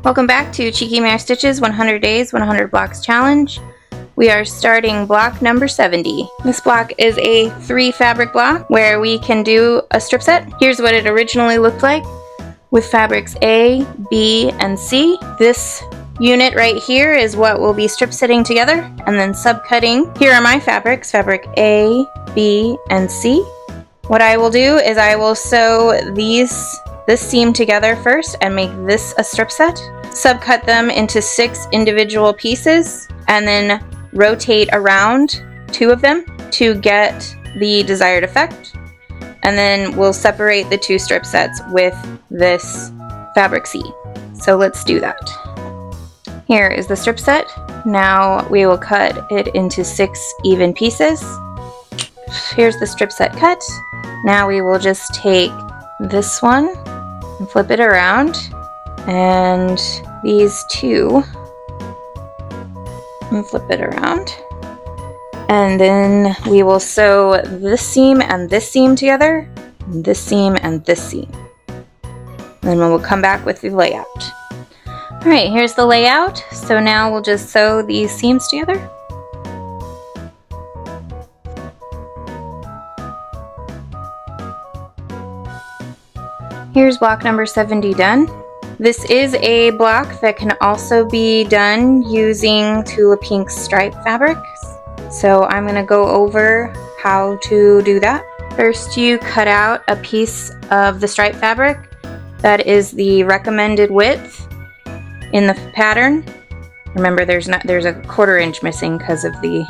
Welcome back to Cheeky Mare Stitches 100 Days, 100 Blocks Challenge. We are starting block number 70. This block is a 3 fabric block where we can do a strip set. Here's what it originally looked like with fabrics A, B, and C. This unit right here is what we'll be strip setting together and then subcutting. Here are my fabrics, fabric A, B, and C. What I will do is I will sew this seam together first and make this a strip set. Subcut them into 6 individual pieces and then rotate around 2 of them to get the desired effect. And then we'll separate the 2 strip sets with this fabric C. So let's do that. Here is the strip set. Now we will cut it into 6 even pieces. Here's the strip set cut. Now we will just take this one and flip it around, and these 2 and flip it around, and then we will sew this seam and this seam together, and this seam and this seam. Then we'll come back with the layout. Alright, here's the layout. So now we'll just sew these seams together. Here's block number 70 done. This is a block that can also be done using Tula Pink stripe fabrics. So I'm going to go over how to do that. First, you cut out a piece of the stripe fabric that is the recommended width in the pattern. Remember, there's a 1/4 inch missing because of the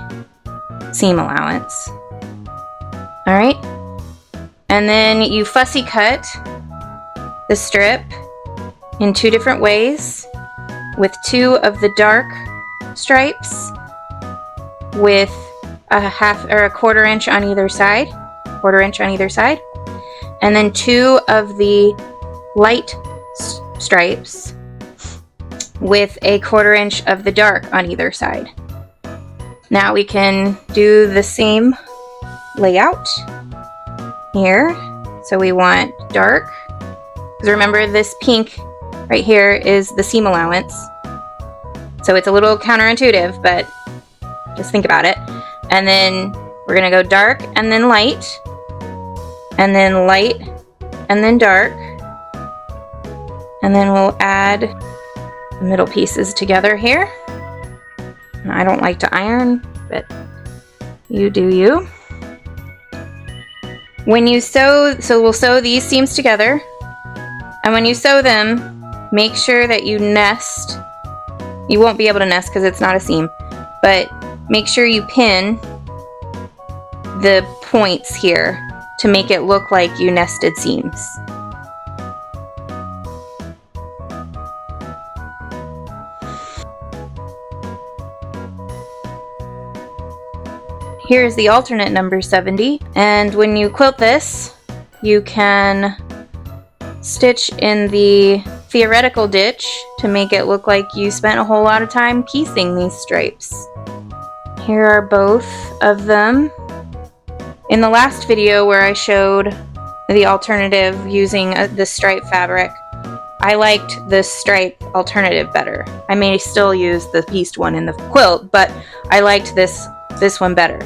seam allowance. All right, and then you fussy cut the strip in 2 different ways, with 2 of the dark stripes with a 1/4 inch on either side, 1/4 inch on either side, and then 2 of the light stripes with a 1/4 inch of the dark on either side. Now we can do the same layout here. So we want dark, because remember this pink right here is the seam allowance. So it's a little counterintuitive, but just think about it. And then we're gonna go dark and then light, and then light and then dark. And then we'll add the middle pieces together here. And I don't like to iron, but you do you. When you sew, so we'll sew these seams together. And when you sew them, make sure that you nest. You won't be able to nest because it's not a seam, but make sure you pin the points here to make it look like you nested seams. Here's the alternate number 70, and when you quilt this, you can stitch in the theoretical ditch to make it look like you spent a whole lot of time piecing these stripes. Here are both of them. In the last video where I showed the alternative using the stripe fabric, I liked the stripe alternative better. I may still use the pieced one in the quilt, but I liked this one better.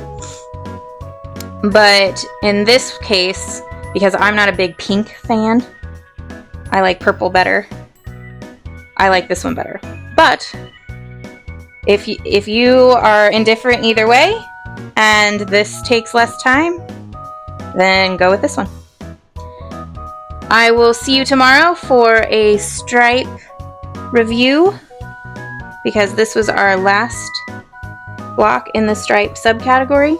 But in this case, because I'm not a big pink fan, I like purple better. I like this one better. But if you are indifferent either way and this takes less time, then go with this one. I will see you tomorrow for a stripe review, because this was our last block in the stripe subcategory.